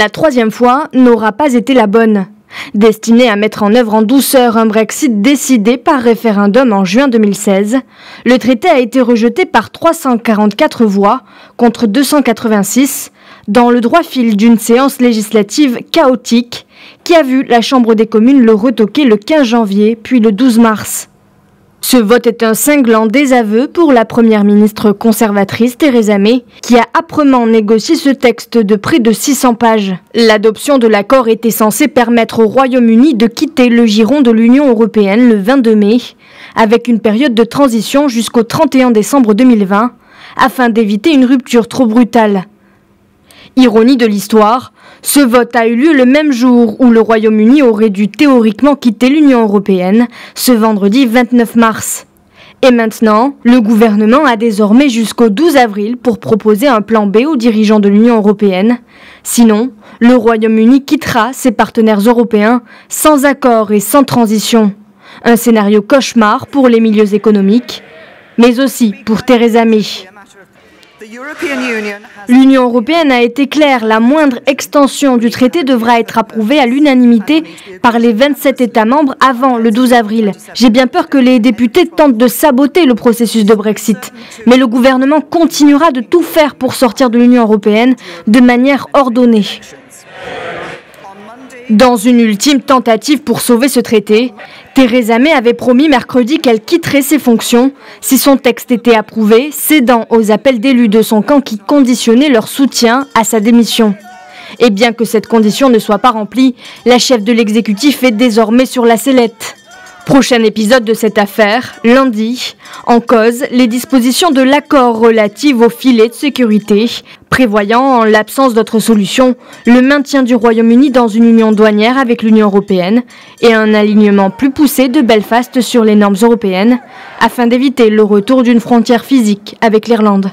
La troisième fois n'aura pas été la bonne. Destiné à mettre en œuvre en douceur un Brexit décidé par référendum en juin 2016, le traité a été rejeté par 344 voix contre 286 dans le droit fil d'une séance législative chaotique qui a vu la Chambre des communes le retoquer le 15 janvier puis le 12 mars. Ce vote est un cinglant désaveu pour la première ministre conservatrice Theresa May, qui a âprement négocié ce texte de près de 600 pages. L'adoption de l'accord était censée permettre au Royaume-Uni de quitter le giron de l'Union européenne le 22 mai, avec une période de transition jusqu'au 31 décembre 2020, afin d'éviter une rupture trop brutale. Ironie de l'histoire, ce vote a eu lieu le même jour où le Royaume-Uni aurait dû théoriquement quitter l'Union européenne, ce vendredi 29 mars. Et maintenant, le gouvernement a désormais jusqu'au 12 avril pour proposer un plan B aux dirigeants de l'Union européenne. Sinon, le Royaume-Uni quittera ses partenaires européens sans accord et sans transition. Un scénario cauchemar pour les milieux économiques, mais aussi pour Theresa May. L'Union européenne a été claire, la moindre extension du traité devra être approuvée à l'unanimité par les 27 États membres avant le 12 avril. J'ai bien peur que les députés tentent de saboter le processus de Brexit, mais le gouvernement continuera de tout faire pour sortir de l'Union européenne de manière ordonnée. Dans une ultime tentative pour sauver ce traité, Theresa May avait promis mercredi qu'elle quitterait ses fonctions si son texte était approuvé, cédant aux appels d'élus de son camp qui conditionnaient leur soutien à sa démission. Et bien que cette condition ne soit pas remplie, la chef de l'exécutif est désormais sur la sellette. Prochain épisode de cette affaire, lundi, en cause les dispositions de l'accord relatif au filet de sécurité, prévoyant, en l'absence d'autre solution, le maintien du Royaume-Uni dans une union douanière avec l'Union européenne et un alignement plus poussé de Belfast sur les normes européennes, afin d'éviter le retour d'une frontière physique avec l'Irlande.